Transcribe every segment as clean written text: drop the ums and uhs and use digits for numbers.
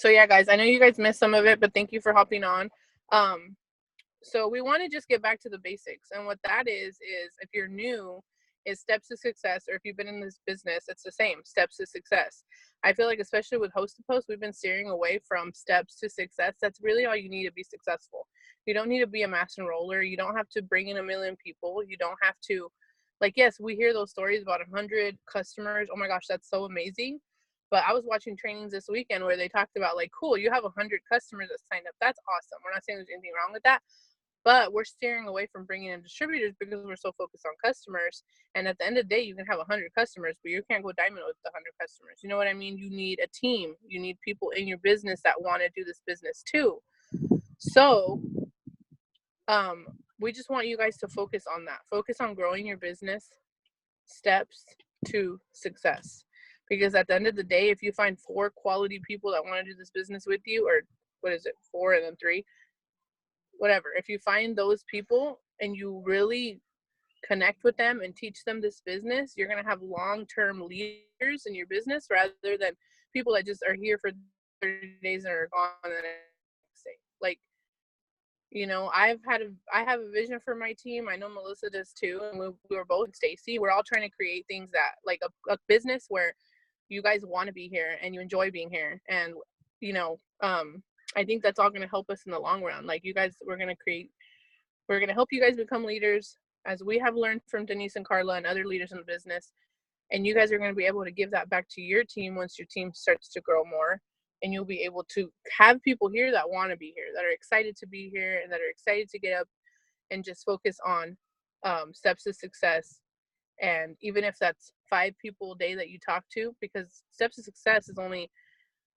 So yeah, guys, I know you guys missed some of it, but thank you for hopping on. Um, so we want to just get back to the basics. And what that is if you're new, is steps to success, or if you've been in this business, it's the same, steps to success. I feel like, especially with Host to Post, we've been steering away from steps to success. That's really all you need to be successful. You don't need to be a master enroller. You don't have to bring in 1 million people. You don't have to, like, yes, we hear those stories about 100 customers. Oh my gosh, that's so amazing. But I was watching trainings this weekend where they talked about, like, cool, you have 100 customers that signed up. That's awesome. We're not saying there's anything wrong with that, but we're steering away from bringing in distributors because we're so focused on customers. And at the end of the day, you can have 100 customers, but you can't go diamond with the 100 customers. You know what I mean? You need a team. You need people in your business that want to do this business too. So we just want you guys to focus on that. Focus on growing your business, steps to success. Because at the end of the day, if you find 4 quality people that want to do this business with you, or what is it, 4 and then 3, whatever, if you find those people and you really connect with them and teach them this business, you're going to have long-term leaders in your business rather than people that just are here for 30 days and are gone the next day. Like, you know, I have a vision for my team. I know Melissa does too, and we were both, Stacy, we're all trying to create things that, like, a business where you guys want to be here and you enjoy being here. And you know, I think that's all going to help us in the long run. Like, you guys, we're going to help you guys become leaders, as we have learned from Denise and Carla and other leaders in the business. And you guys are going to be able to give that back to your team once your team starts to grow more. And you'll be able to have people here that want to be here, that are excited to be here, and that are excited to get up and just focus on steps to success. And even if that's 5 people a day that you talk to, because steps to success is only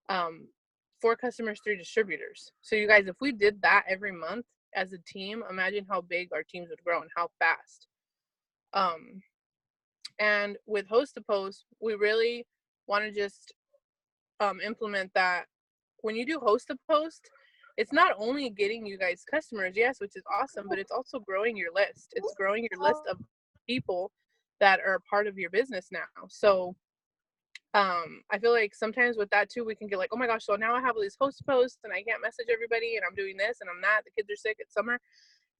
4 customers, 3 distributors. So you guys, if we did that every month as a team, imagine how big our teams would grow and how fast. And with Host to Post, we really want to just implement that. When you do Host to Post, it's not only getting you guys customers, yes, which is awesome, but it's also growing your list. It's growing your list of people that are part of your business now. So I feel like sometimes with that too, we can get like, oh my gosh, so now I have all these Host to Posts and I can't message everybody, and I'm doing this and I'm that, the kids are sick, it's summer,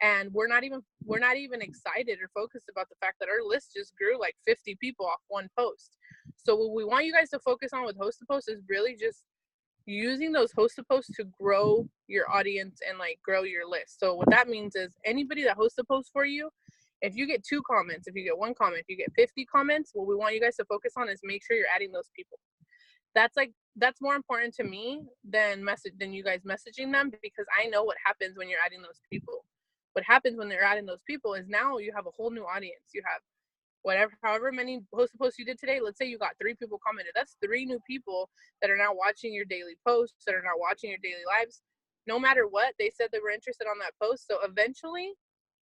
and we're not even excited or focused about the fact that our list just grew like 50 people off one post. So what we want you guys to focus on with Host to Post is really just using those Host to Posts to grow your audience and like grow your list. So what that means is anybody that Hosts a post for you, if you get 2 comments, if you get 1 comment, if you get 50 comments, what we want you guys to focus on is make sure you're adding those people. That's more important to me than you guys messaging them, because I know what happens when you're adding those people. What happens when they're adding those people is now you have a whole new audience. You have however many Host to Posts you did today. Let's say you got 3 people commented. That's 3 new people that are now watching your daily posts, that are now watching your daily lives. No matter what, they said they were interested on that post. So eventually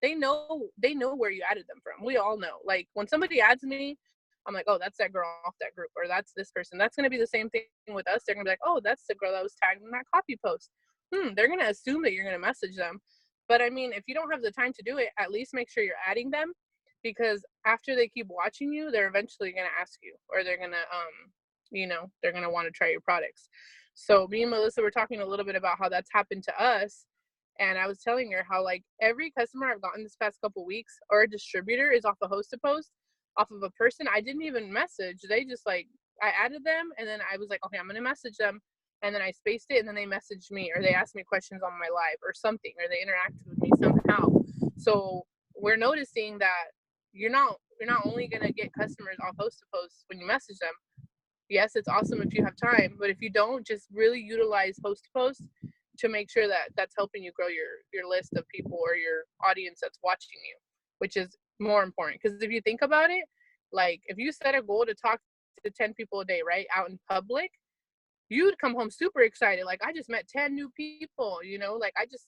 they know where you added them from. We all know. Like, when somebody adds me, I'm like, oh, that's that girl off that group, or that's this person. That's going to be the same thing with us. They're going to be like, oh, that's the girl that was tagged in that copy post. They're going to assume that you're going to message them. But I mean, if you don't have the time to do it, at least make sure you're adding them, because after they keep watching you, they're eventually going to ask you, or they're going to, they're going to want to try your products. So me and Melissa were talking a little bit about how that's happened to us. And I was telling her how, like, every customer I've gotten this past couple weeks, or a distributor, is off a Host to Post, off of a person I didn't even message. They just, like, I added them, and then I was like, okay, I'm going to message them. And then I spaced it, and then they messaged me, or they asked me questions on my live or something, or they interacted with me somehow. So we're noticing that you're not only going to get customers off Host to Post when you message them. Yes, it's awesome if you have time, but if you don't, just really utilize Host to Post to make sure that that's helping you grow your list of people, or your audience that's watching you, which is more important. Because if you think about it, like, if you set a goal to talk to 10 people a day, right, out in public, you'd come home super excited. Like, I just met 10 new people, like, I just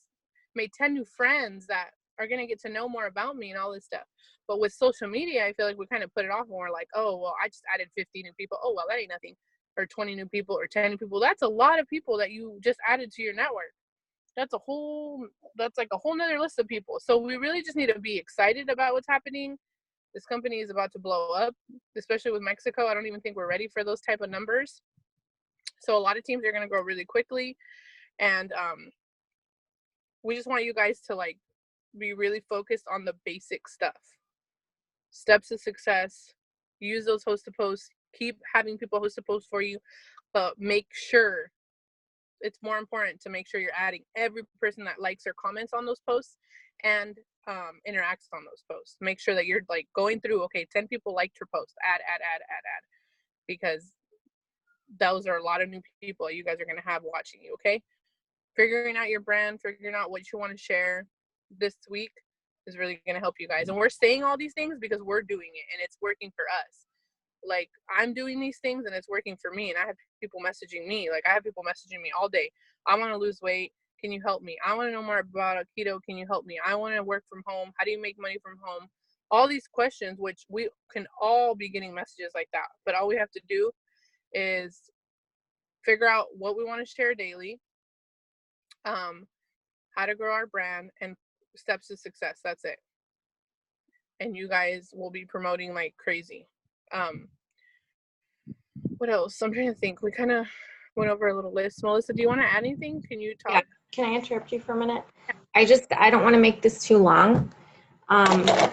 made 10 new friends that are going to get to know more about me and all this stuff. But with social media, I feel like we kind of put it off, and we're like, oh, well, I just added 50 new people. Oh, well, that ain't nothing. Or 20 new people, or 10 new people. That's a lot of people that you just added to your network. That's like a whole nother list of people. So we really just need to be excited about what's happening. This company is about to blow up, especially with Mexico. I don't even think we're ready for those type of numbers. So a lot of teams are going to grow really quickly, and we just want you guys to like be really focused on the basic stuff. Steps to success. Use those host to posts. Keep having people host to post for you, but make sure, it's more important to make sure you're adding every person that likes or comments on those posts and interacts on those posts. Make sure that you're like going through, okay, 10 people liked your post, add, because those are a lot of new people you guys are going to have watching you. Okay, figuring out your brand, figuring out what you want to share this week is really going to help you guys. And we're saying all these things because we're doing it and it's working for us. Like, I'm doing these things and it's working for me, and I have people messaging me. Like, I have people messaging me all day. I want to lose weight. Can you help me? I want to know more about keto. Can you help me? I want to work from home. How do you make money from home? All these questions, which we can all be getting messages like that. But all we have to do is figure out what we want to share daily, how to grow our brand, and steps to success. That's it. And you guys will be promoting like crazy. What else? I'm trying to think. We kind of went over a little list. Melissa, do you want to add anything? Can you talk? Yeah. Can I interrupt you for a minute? I don't want to make this too long. I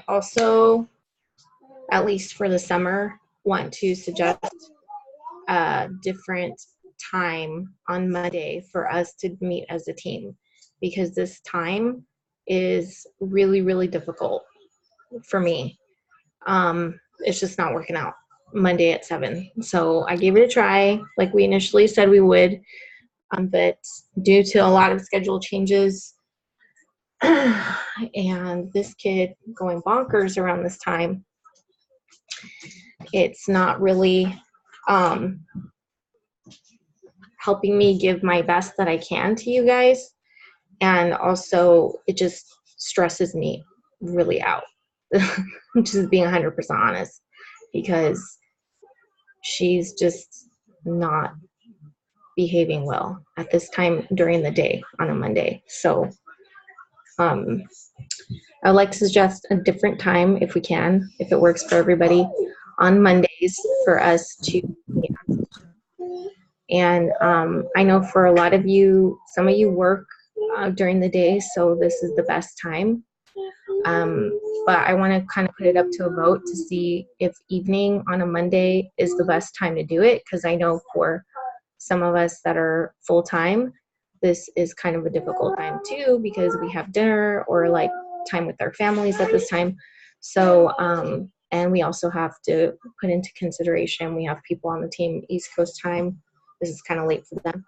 also, at least for the summer, want to suggest a different time on Monday for us to meet as a team, because this time is really, really difficult for me. It's just not working out Monday at 7. So I gave it a try like we initially said we would, but due to a lot of schedule changes and this kid going bonkers around this time, it's not really helping me give my best that I can to you guys. And also it just stresses me really out. Just being 100% honest, because she's just not behaving well at this time during the day on a Monday. So I'd like to suggest a different time if we can, if it works for everybody, on Mondays for us to meet. And I know for a lot of you, some of you work during the day, so this is the best time. But I want to kind of put it up to a vote to see if evening on a Monday is the best time to do it, because I know for some of us that are full-time, this is kind of a difficult time too, because we have dinner or like time with our families at this time. So, and we also have to put into consideration, we have people on the team East Coast time. This is kind of late for them.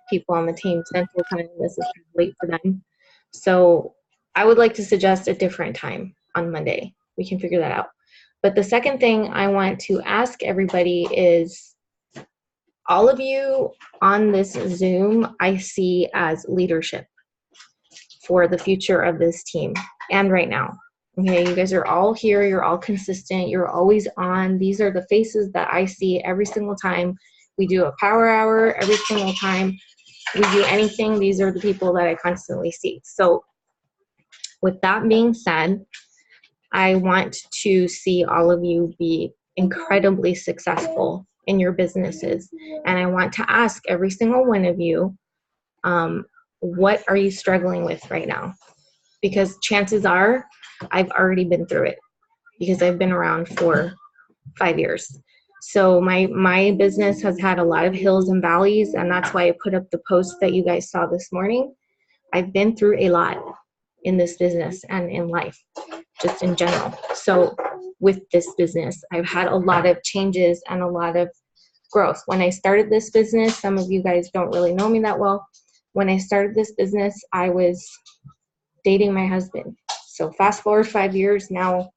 People on the team Central time, this is kind of late for them. So I would like to suggest a different time on Monday. We can figure that out. But the second thing I want to ask everybody is, all of you on this Zoom, I see as leadership for the future of this team and right now. Okay, you guys are all here, you're all consistent, you're always on. These are the faces that I see every single time we do a power hour, every single time we do anything. These are the people that I constantly see. So with that being said, I want to see all of you be incredibly successful in your businesses. And I want to ask every single one of you, what are you struggling with right now? Because chances are I've already been through it, because I've been around for 5 years. So my business has had a lot of hills and valleys, and that's why I put up the post that you guys saw this morning. I've been through a lot in this business and in life, just in general. So with this business, I've had a lot of changes and a lot of growth. When I started this business, some of you guys don't really know me that well. When I started this business, I was dating my husband. So fast forward 5 years, now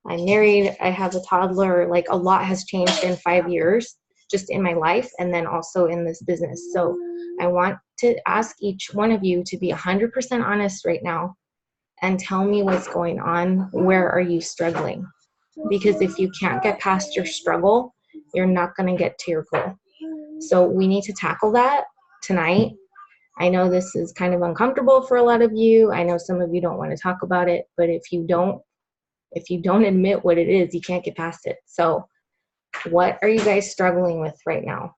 I'm married, I have a toddler. Like, a lot has changed in 5 years, just in my life and then also in this business. So I want to ask each one of you to be 100% honest right now and tell me what's going on. Where are you struggling? Because if you can't get past your struggle, you're not going to get to your goal. So we need to tackle that tonight. I know this is kind of uncomfortable for a lot of you. I know some of you don't want to talk about it, but if you don't admit what it is, you can't get past it. So What are you guys struggling with right now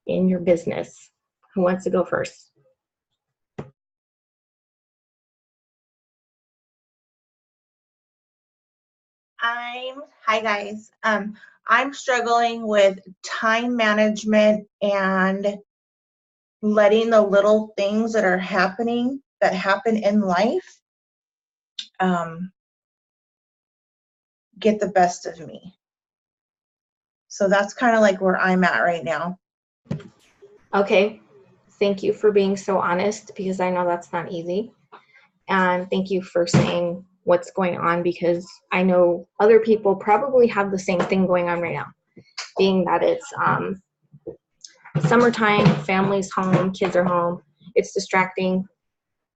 in your business? Who wants to go first? Hi guys. I'm struggling with time management and letting the little things that happen in life get the best of me. So that's kind of like where I'm at right now. Okay, thank you for being so honest, because I know that's not easy. And thank you for saying what's going on, because I know other people probably have the same thing going on right now, being that it's summertime, family's home, kids are home, it's distracting.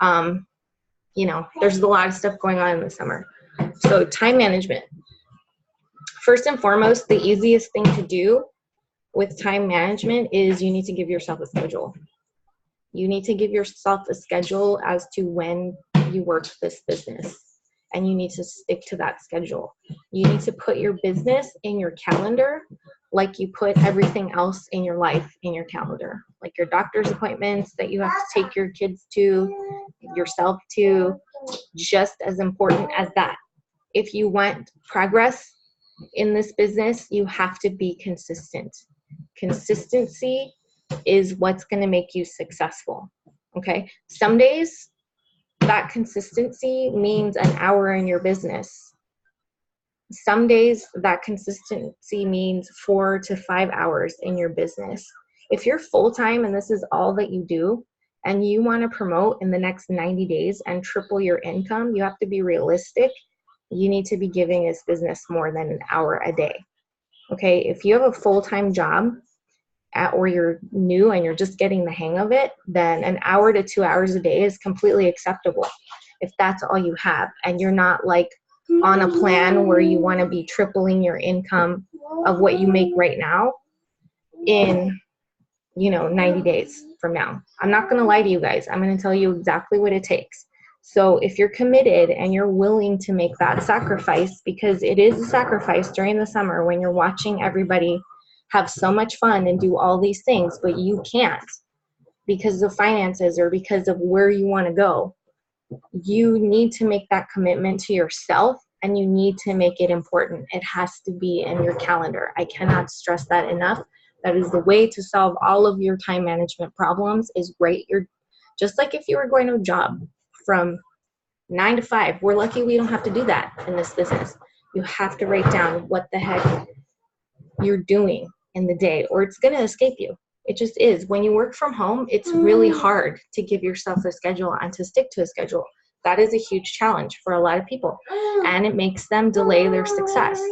You know, there's a lot of stuff going on in the summer. So time management. First and foremost, the easiest thing to do with time management is you need to give yourself a schedule. You need to give yourself a schedule as to when you work this business, and you need to stick to that schedule. You need to put your business in your calendar like you put everything else in your life in your calendar, like your doctor's appointments that you have to take your kids to, yourself to, just as important as that. If you want progress in this business, you have to be consistent. Consistency is what's going to make you successful. Okay. Some days that consistency means an hour in your business. Some days that consistency means 4 to 5 hours in your business. If you're full-time and this is all that you do, and you want to promote in the next 90 days and triple your income, you have to be realistic. You need to be giving this business more than an hour a day. Okay. If you have a full-time job, or you're new and you're just getting the hang of it, then an hour to 2 hours a day is completely acceptable if that's all you have, and you're not like on a plan where you want to be tripling your income of what you make right now in 90 days from now. I'm not going to lie to you guys. I'm going to tell you exactly what it takes. So if you're committed and you're willing to make that sacrifice, because it is a sacrifice during the summer when you're watching everybody have so much fun and do all these things, but you can't because of finances or because of where you want to go. You need to make that commitment to yourself, and you need to make it important. It has to be in your calendar. I cannot stress that enough. That is the way to solve all of your time management problems. Is great. You're just like if you were going to a job from 9 to 5. We're lucky we don't have to do that in this business. You have to write down what the heck you're doing in the day, or it's going to escape you. It just is. When you work from home, it's really hard to give yourself a schedule and to stick to a schedule. That is a huge challenge for a lot of people, and it makes them delay their success.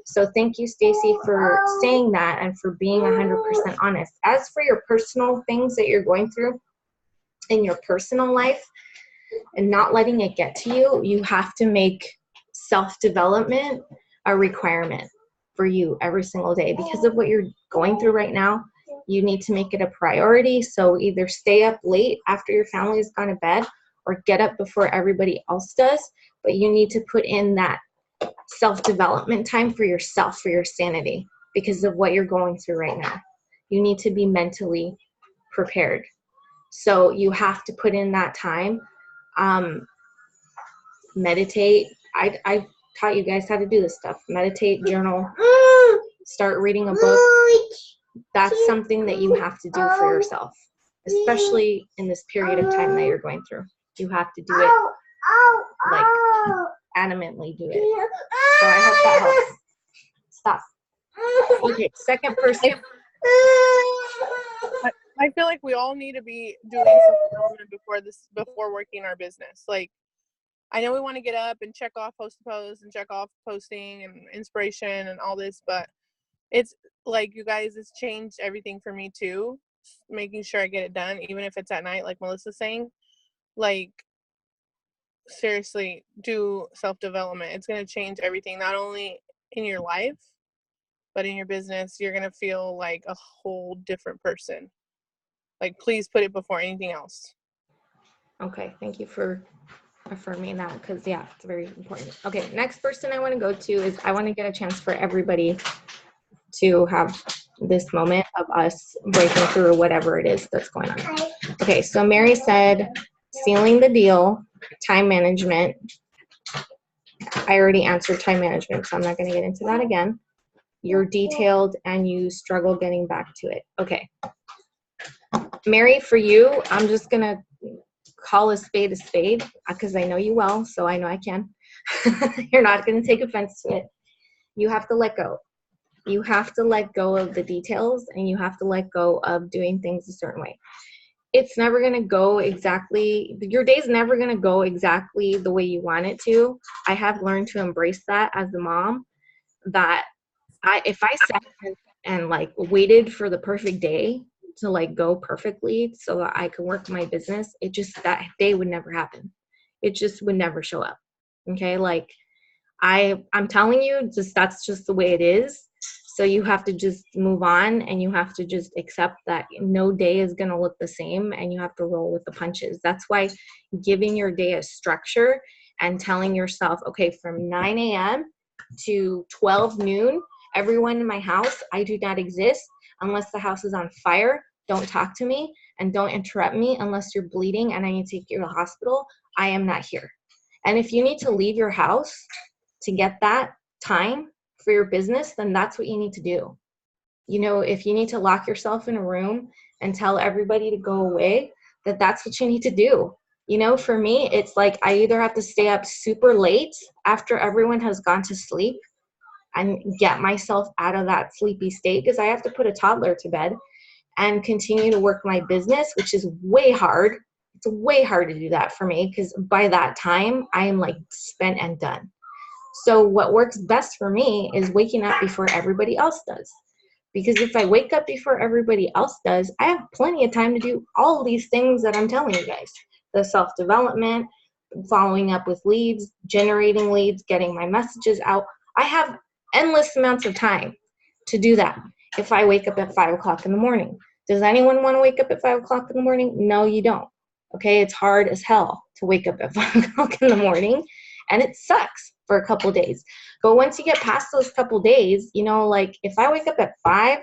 So thank you, Stacy, for saying that and for being 100% honest. As for your personal things that you're going through in your personal life and not letting it get to you, you have to make self-development a requirement for you every single day. Because of what you're going through right now, you need to make it a priority. So either stay up late after your family has gone to bed or get up before everybody else does, but you need to put in that self-development time for yourself, for your sanity, because of what you're going through right now. You need to be mentally prepared. So you have to put in that time. Meditate. I taught you guys how to do this stuff. Meditate, journal, start reading a book. That's something that you have to do for yourself, especially in this period of time that you're going through. You have to do it, like, adamantly do it. So I hope that helps. Stop. Okay, second person. I feel like we all need to be doing self-development before working our business. Like, I know we want to get up and check off post to post and check off posting and inspiration and all this, but it's like, you guys, it's changed everything for me too. Making sure I get it done, even if it's at night, like Melissa's saying. Like, seriously, do self-development. It's going to change everything, not only in your life, but in your business. You're going to feel like a whole different person. Like, please put it before anything else. Okay, thank you for affirming that, because yeah, it's very important. Okay, next person I want to go to is, I want to get a chance for everybody to have this moment of us breaking through whatever it is that's going on. Okay, so Mary said sealing the deal, time management. I already answered time management, so I'm not going to get into that again. You're detailed and you struggle getting back to it. Okay. Mary, for you, I'm just going to call a spade because I know you well, so I know I can. You're not going to take offense to it. You have to let go. You have to let go of the details, and you have to let go of doing things a certain way. It's never going to go exactly, your day's never going to go exactly the way you want it to. I have learned to embrace that as a mom, that if I sat and like waited for the perfect day to like go perfectly so that I could work my business, it just, that day would never happen. It just would never show up. Okay. Like I'm telling you, just, that's just the way it is. So you have to just move on, and you have to just accept that no day is going to look the same, and you have to roll with the punches. That's why giving your day a structure and telling yourself, okay, from 9 a.m. to 12 noon, everyone in my house, I do not exist unless the house is on fire. Don't talk to me and don't interrupt me unless you're bleeding and I need to take you to the hospital. I am not here. And if you need to leave your house to get that time for your business, then that's what you need to do. You know, if you need to lock yourself in a room and tell everybody to go away, that's what you need to do. You know, for me, it's like I either have to stay up super late after everyone has gone to sleep and get myself out of that sleepy state, because I have to put a toddler to bed and continue to work my business, which is way hard. It's way hard to do that for me, because by that time I am like spent and done. So what works best for me is waking up before everybody else does. Because if I wake up before everybody else does, I have plenty of time to do all these things that I'm telling you guys. The self-development, following up with leads, generating leads, getting my messages out. I have endless amounts of time to do that if I wake up at 5 o'clock in the morning. Does anyone want to wake up at 5 o'clock in the morning? No, you don't. Okay, it's hard as hell to wake up at 5 o'clock in the morning, and it sucks for a couple days. But once you get past those couple days, you know, like if I wake up at 5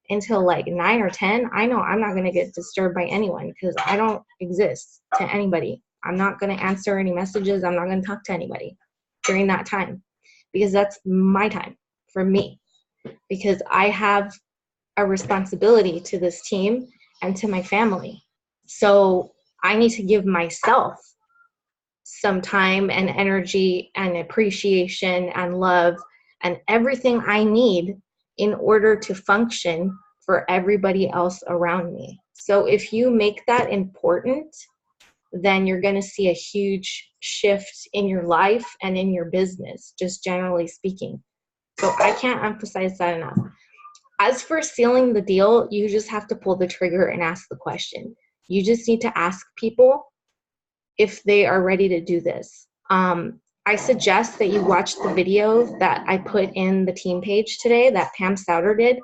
until like 9 or 10, I know I'm not going to get disturbed by anyone, because I don't exist to anybody. I'm not going to answer any messages. I'm not going to talk to anybody during that time, because that's my time for me, because I have a responsibility to this team and to my family. So I need to give myself some time and energy and appreciation and love and everything I need in order to function for everybody else around me. So if you make that important, then you're going to see a huge shift in your life and in your business, just generally speaking. So I can't emphasize that enough. As for sealing the deal, you just have to pull the trigger and ask the question. You just need to ask people if they are ready to do this. I suggest that you watch the video that I put in the team page today that Pam Souter did,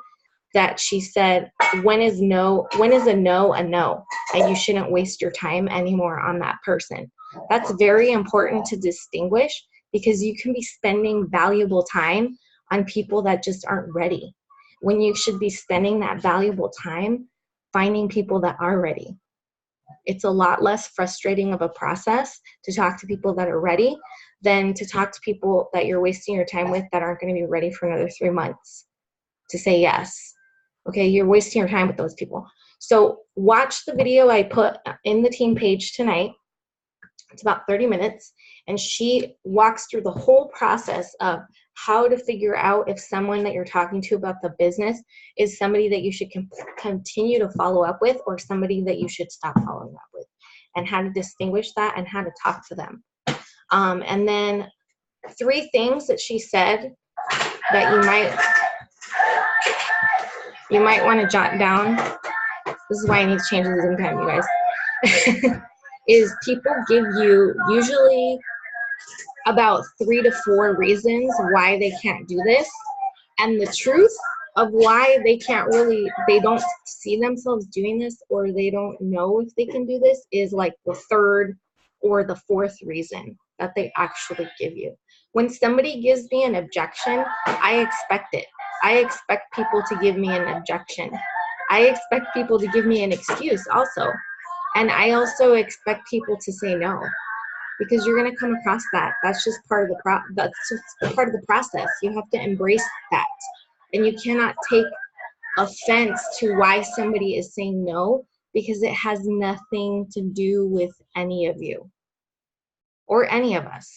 that she said, when is a no a no, and you shouldn't waste your time anymore on that person. That's very important to distinguish, because you can be spending valuable time on people that just aren't ready, when you should be spending that valuable time finding people that are ready. It's a lot less frustrating of a process to talk to people that are ready than to talk to people that you're wasting your time with that aren't going to be ready for another 3 months to say yes. Okay, you're wasting your time with those people. So watch the video I put in the team page tonight. It's about 30 minutes, and she walks through the whole process of how to figure out if someone that you're talking to about the business is somebody that you should continue to follow up with, or somebody that you should stop following up with, and how to distinguish that and how to talk to them. And then 3 things that she said that you might want to jot down. This is why I need to change the Zoom time, you guys. Is people give you usually about 3 to 4 reasons why they can't do this. And the truth of why they don't see themselves doing this, or they don't know if they can do this, is like the 3rd or the fourth reason that they actually give you. When somebody gives me an objection, I expect it. I expect people to give me an objection. I expect people to give me an excuse also. And I also expect people to say no, because you're going to come across that. That's just part of the process. You have to embrace that. And you cannot take offense to why somebody is saying no, because it has nothing to do with any of you or any of us.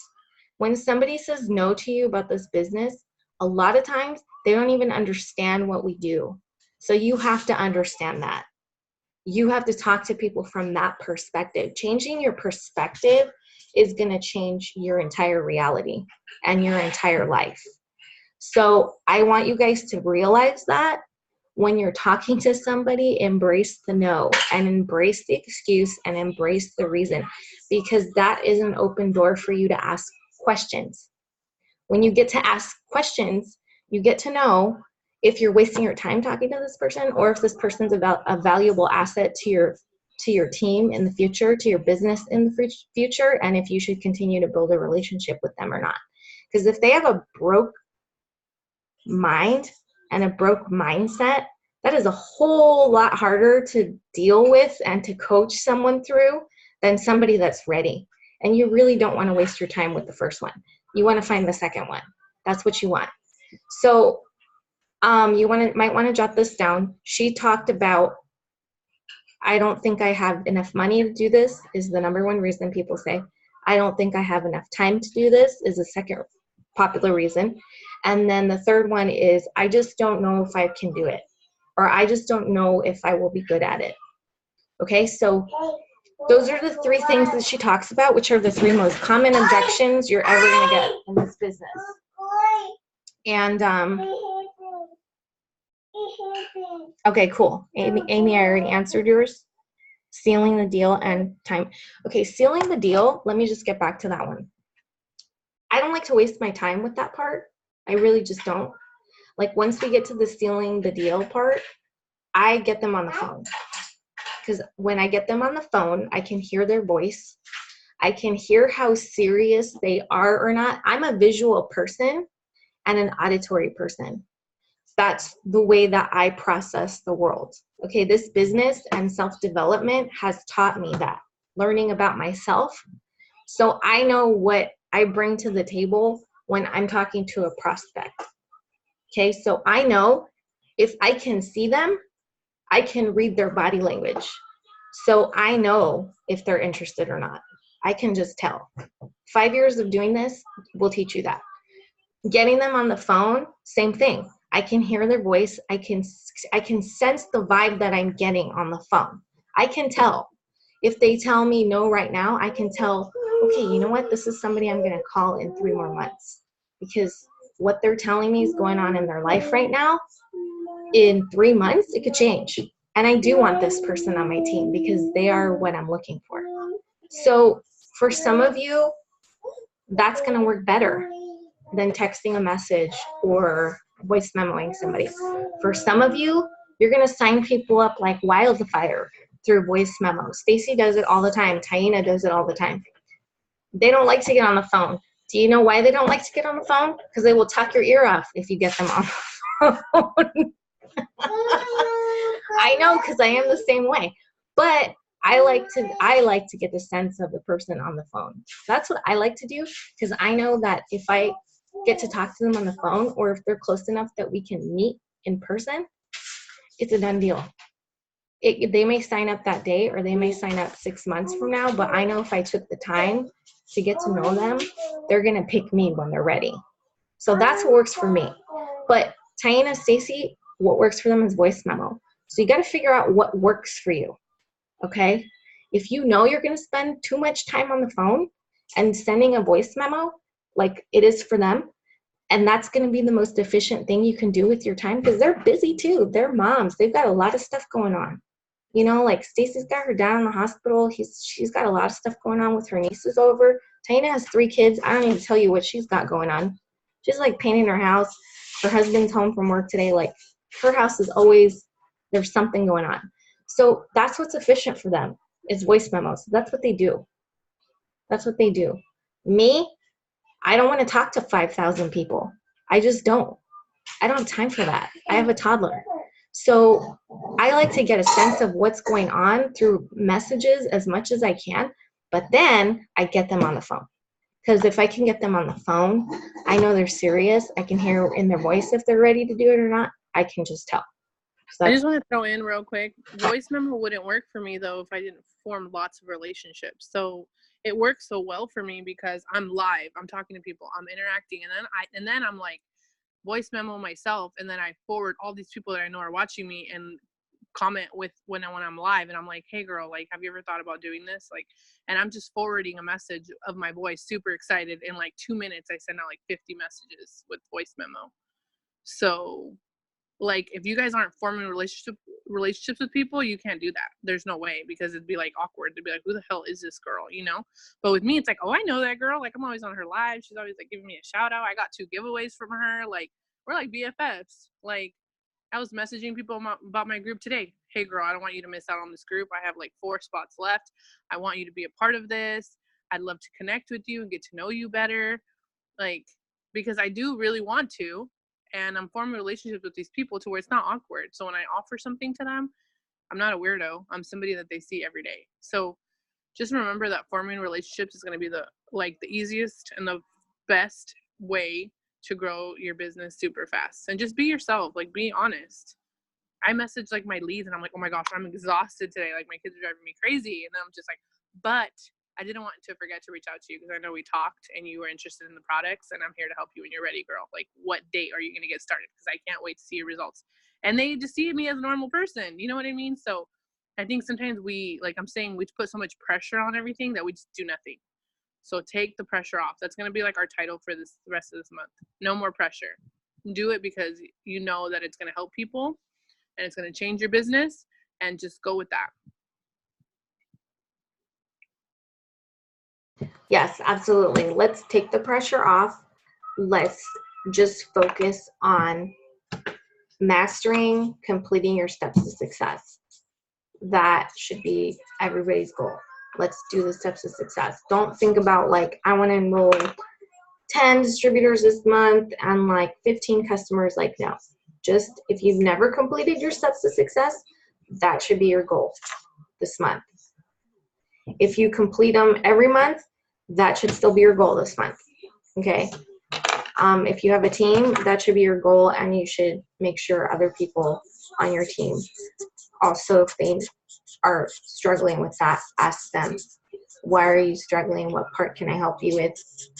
When somebody says no to you about this business, a lot of times they don't even understand what we do. So you have to understand that. You have to talk to people from that perspective. Changing your perspective is going to change your entire reality and your entire life. So I want you guys to realize that when you're talking to somebody, embrace the no and embrace the excuse and embrace the reason, because that is an open door for you to ask questions. When you get to ask questions, you get to know if you're wasting your time talking to this person, or if this person's about a valuable asset to your team in the future, to your business in the future, and if you should continue to build a relationship with them or not. Because if they have a broke mind and a broke mindset, that is a whole lot harder to deal with and to coach someone through than somebody that's ready. And you really don't want to waste your time with the first one. You want to find the second one. That's what you want. So you might want to jot this down. She talked about, I don't think I have enough money to do this, is the number one reason people say. I don't think I have enough time to do this is the second popular reason. And then the third one is, I just don't know if I can do it, or I just don't know if I will be good at it. Okay, so those are the three things that she talks about, which are the three most common objections you're ever going to get in this business. And okay, cool. Amy, I already answered yours. Sealing the deal and time. Okay, sealing the deal, let me just get back to that one. I don't like to waste my time with that part. I really just don't. Like, once we get to the sealing the deal part, I get them on the phone. Because when I get them on the phone, I can hear their voice. I can hear how serious they are or not. I'm a visual person and an auditory person. That's the way that I process the world. Okay, this business and self-development has taught me that, learning about myself. So I know what I bring to the table when I'm talking to a prospect. Okay, so I know if I can see them, I can read their body language. So I know if they're interested or not. I can just tell. 5 years of doing this will teach you that. Getting them on the phone, same thing. I can hear their voice. I can sense the vibe that I'm getting on the phone. I can tell. If they tell me no right now, I can tell, okay, you know what? This is somebody I'm going to call in 3 more months, because what they're telling me is going on in their life right now. In 3 months, it could change. And I do want this person on my team because they are what I'm looking for. So for some of you, that's going to work better than texting a message or voice memoing somebody. For some of you, you're going to sign people up like wildfire through voice memo. Stacy does it all the time. Taina does it all the time. They don't like to get on the phone. Do you know why they don't like to get on the phone? Because they will talk your ear off if you get them on the phone. I know, because I am the same way. But I like to get the sense of the person on the phone. That's what I like to do, because I know that if I get to talk to them on the phone, or if they're close enough that we can meet in person, it's a done deal. They may sign up that day, or they may sign up 6 months from now, but I know if I took the time to get to know them, they're going to pick me when they're ready. So that's what works for me. But Taina, Stacy, what works for them is voice memo. So you got to figure out what works for you. Okay? If you know you're going to spend too much time on the phone and sending a voice memo like it is for them, and that's going to be the most efficient thing you can do with your time, because they're busy too. They're moms. They've got a lot of stuff going on. You know, like Stacy's got her dad in the hospital. She's got a lot of stuff going on with her nieces over. Taina has 3 kids. I don't even tell you what she's got going on. She's like painting her house. Her husband's home from work today. Like, her house is always, there's something going on. So that's what's efficient for them, is voice memos. That's what they do. That's what they do. Me, I don't want to talk to 5,000 people. I just don't. I don't have time for that. I have a toddler. So I like to get a sense of what's going on through messages as much as I can, but then I get them on the phone. Because if I can get them on the phone, I know they're serious. I can hear in their voice if they're ready to do it or not. I can just tell. So I just want to throw in real quick, voice memo wouldn't work for me though if I didn't form lots of relationships. So it works so well for me because I'm live, I'm talking to people, I'm interacting, and then I'm like voice memo myself, and then I forward all these people that I know are watching me and comment with when I'm live, and I'm like, hey girl, like, have you ever thought about doing this? Like, and I'm just forwarding a message of my voice, super excited. In like 2 minutes, I send out like 50 messages with voice memo. So like, if you guys aren't forming relationships with people, you can't do that. There's no way, because it'd be like awkward to be like, who the hell is this girl, you know? But with me, it's like, oh, I know that girl. Like, I'm always on her live. She's always like giving me a shout out. I got 2 giveaways from her. Like, we're like BFFs. Like, I was messaging people about my group today. Hey girl, I don't want you to miss out on this group. I have like 4 spots left. I want you to be a part of this. I'd love to connect with you and get to know you better. Like, because I do really want to, and I'm forming relationships with these people to where it's not awkward. So when I offer something to them, I'm not a weirdo. I'm somebody that they see every day. So just remember that forming relationships is going to be the easiest and the best way to grow your business super fast. And just be yourself, like, be honest. I message like my leads and I'm like, oh my gosh, I'm exhausted today. Like, my kids are driving me crazy. And I'm just like, but I didn't want to forget to reach out to you because I know we talked and you were interested in the products, and I'm here to help you when you're ready, girl. Like, what date are you going to get started? Because I can't wait to see your results. And they just see me as a normal person. You know what I mean? So I think sometimes we, like I'm saying, we put so much pressure on everything that we just do nothing. So take the pressure off. That's going to be like our title for this the rest of this month. No more pressure. Do it because you know that it's going to help people and it's going to change your business, and just go with that. yes, absolutely. Let's take the pressure off. Let's just focus on mastering, completing your steps to success. That should be everybody's goal. Let's do the steps to success. Don't think about like, I want to enroll 10 distributors this month and like 15 customers. Like, no. Just, if you've never completed your steps to success, that should be your goal this month. If you complete them every month, that should still be your goal this month. Okay. If you have a team, that should be your goal, and you should make sure other people on your team also, if they are struggling with that, ask them, why are you struggling? What part can I help you with?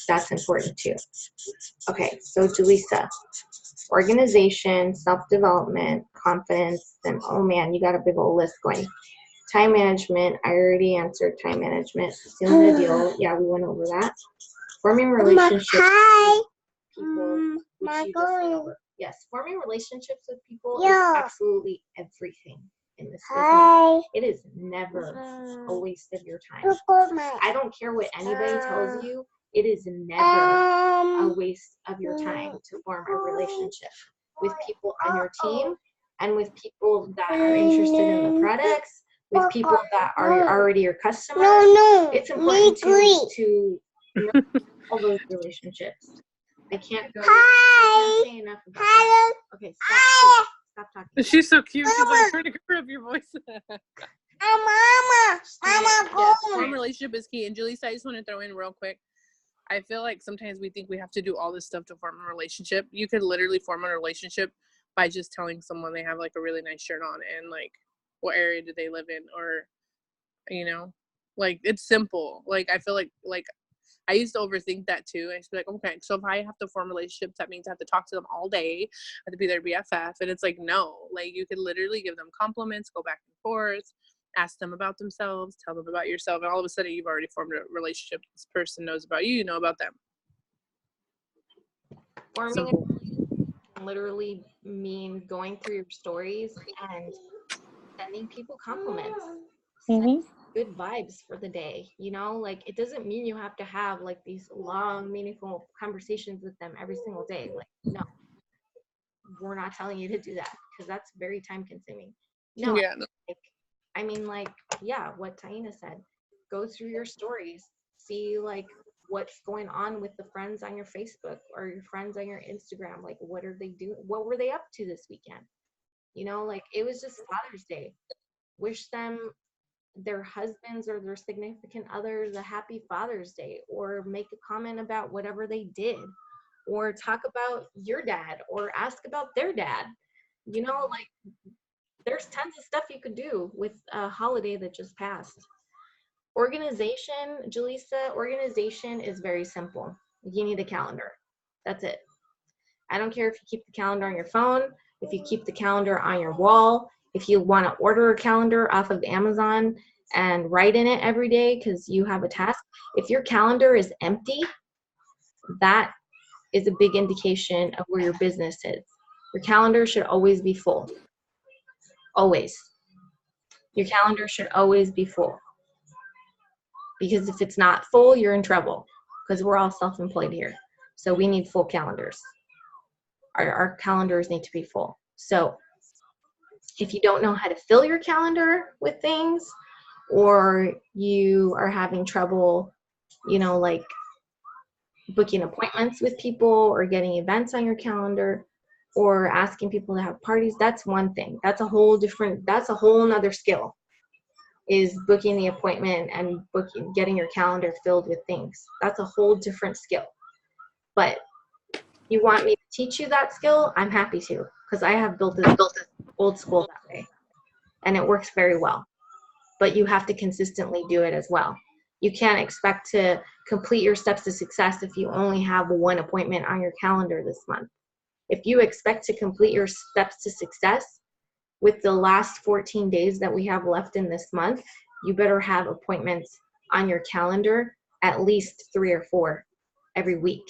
That's important too. Okay, so Julissa, organization, self-development, confidence, and oh man, you got a big old list going. Time management, I already answered time management. Sealing the deal, yeah, we went over that. Forming relationships with people, which you just went over. Yes, forming relationships with people is absolutely everything in this business. It is never a waste of your time. I don't care what anybody tells you. It is never a waste of your time to form a relationship with people on your team and with people that are interested in the products, with people that are already your customers. It's important to all those relationships. I can't say enough about that. Okay, stop talking. She's so cute. She's like trying to cover up your voice. Yes, form relationship is key. And Julissa, I just want to throw in real quick. I feel like sometimes we think we have to do all this stuff to form a relationship. You could literally form a relationship by just telling someone they have like a really nice shirt on and like what area do they live in, or you know, like it's simple. Like I feel like I used to overthink that too. I used to be like, okay, so if I have to form relationships, that means I have to talk to them all day. I have to be their BFF. And it's like, no, like you could literally give them compliments, go back and forth, ask them about themselves, tell them about yourself. And all of a sudden you've already formed a relationship. This person knows about you, you know about them. Forming a relationship can literally mean going through your stories and sending people compliments. Mm-hmm. Good vibes for the day, you know, like it doesn't mean you have to have like these long meaningful conversations with them every single day. Like, no, we're not telling you to do that because that's very time consuming. No, yeah, I mean, like, yeah, what Taina said, go through your stories, see like what's going on with the friends on your Facebook or your friends on your Instagram. Like, what are they doing? What were they up to this weekend? You know, like it was just Father's Day. Wish them, their husbands or their significant others, a happy Father's Day, or make a comment about whatever they did, or talk about your dad or ask about their dad. You know, like there's tons of stuff you could do with a holiday that just passed. Organization, Jaleesa, organization is very simple. You need a calendar. That's it. I don't care if you keep the calendar on your phone, if you keep the calendar on your wall, if you want to order a calendar off of Amazon and write in it every day because you have a task. If your calendar is empty, that is a big indication of where your business is. Your calendar should always be full. Always. Your calendar should always be full. Because if it's not full, you're in trouble. Because we're all self-employed here. So we need full calendars. Our calendars need to be full. So if you don't know how to fill your calendar with things, or you are having trouble, you know, like booking appointments with people or getting events on your calendar or asking people to have parties, that's one thing. That's a whole nother skill, is booking the appointment and getting your calendar filled with things. That's a whole different skill. But you want me to teach you that skill? I'm happy to, because I have built this old school that way, and it works very well. But you have to consistently do it as well. You can't expect to complete your steps to success if you only have one appointment on your calendar this month. If you expect to complete your steps to success with the last 14 days that we have left in this month, you better have appointments on your calendar, at least 3 or 4 every week.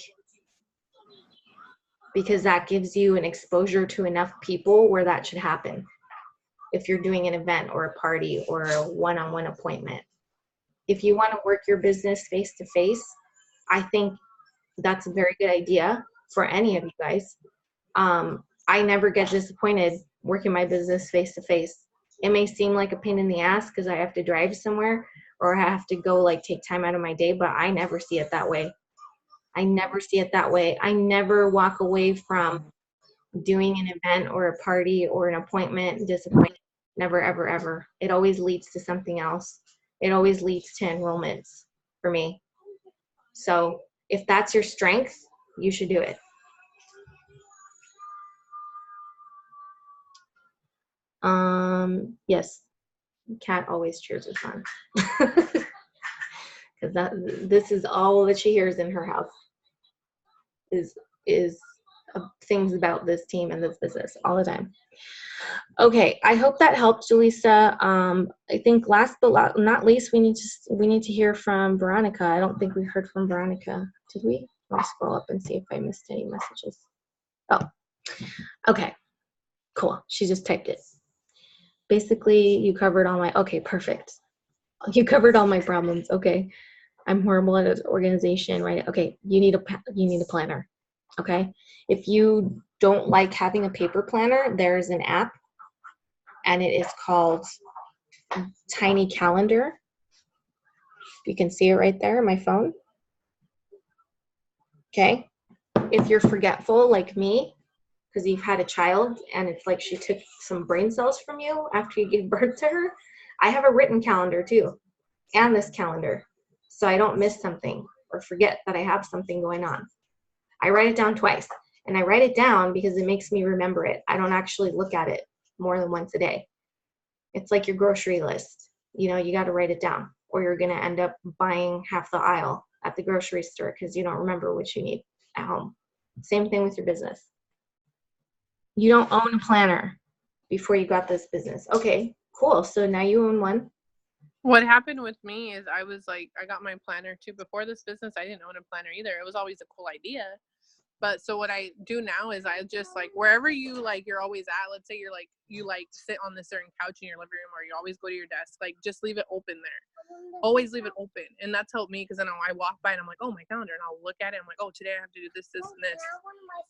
Because that gives you an exposure to enough people where that should happen. If you're doing an event or a party or a one-on-one appointment. If you want to work your business face-to-face, I think that's a very good idea for any of you guys. I never get disappointed working my business face-to-face. It may seem like a pain in the ass because I have to drive somewhere or I have to go like take time out of my day, but I never see it that way. I never see it that way. I never walk away from doing an event or a party or an appointment disappointed. Never, ever, ever. It always leads to something else. It always leads to enrollments for me. So if that's your strength, you should do it. Yes, Kat always cheers her son. Because this is all that she hears in her house is things about this team and this business all the time. Okay, I hope that helped, Jaleesa. I think last but not least, we need to hear from Veronica. I don't think we heard from Veronica. Did we? Let me scroll up and see if I missed any messages. Oh, okay, cool. She just typed it. Basically, you covered all my, okay, perfect. You covered all my problems. Okay, I'm horrible at organization, right? Okay, you need a planner. Okay, if you don't like having a paper planner, there's an app, and it is called Tiny Calendar. You can see it right there on my phone. Okay, if you're forgetful like me, because you've had a child and it's like she took some brain cells from you after you gave birth to her, I have a written calendar too, and this calendar, so I don't miss something or forget that I have something going on. I write it down twice, and I write it down because it makes me remember it. I don't actually look at it more than once a day. It's like your grocery list. You know, you got to write it down, or you're going to end up buying half the aisle at the grocery store because you don't remember what you need at home. Same thing with your business. You don't own a planner before you got this business. Okay, cool. So now you own one. What happened with me is I got my planner too. Before this business, I didn't own a planner either. It was always a cool idea. But so what I do now is I just like wherever you're always at, let's say you sit on this certain couch in your living room or you always go to your desk, like just leave it open there. Always leave it open. And that's helped me because then I walk by and I'm like, oh, my calendar. And I'll look at it. I'm like, oh, today I have to do this, this, and this.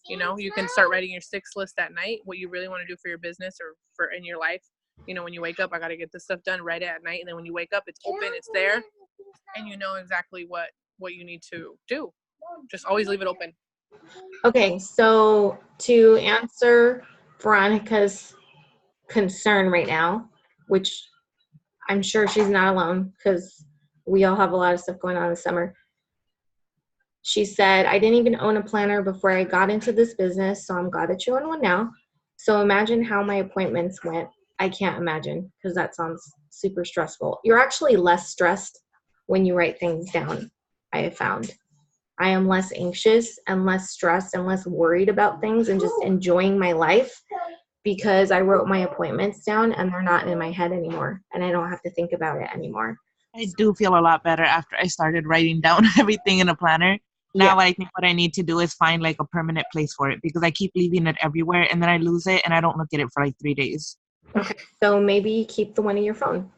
You know, you can start writing your 6 list at night, what you really want to do for your business or in your life. You know, when you wake up, I got to get this stuff done, write it at night. And then when you wake up, it's open, it's there. and you know exactly what you need to do. Just always leave it open. Okay, so to answer Veronica's concern right now, which I'm sure she's not alone because we all have a lot of stuff going on this summer. She said, I didn't even own a planner before I got into this business, so I'm glad that you own one now. So imagine how my appointments went. I can't imagine because that sounds super stressful. You're actually less stressed when you write things down, I have found. I am less anxious and less stressed and less worried about things and just enjoying my life because I wrote my appointments down and they're not in my head anymore and I don't have to think about it anymore. I do feel a lot better after I started writing down everything in a planner. Now I think what I need to do is find like a permanent place for it because I keep leaving it everywhere and then I lose it and I don't look at it for like 3 days. Okay, so maybe keep the one in your phone.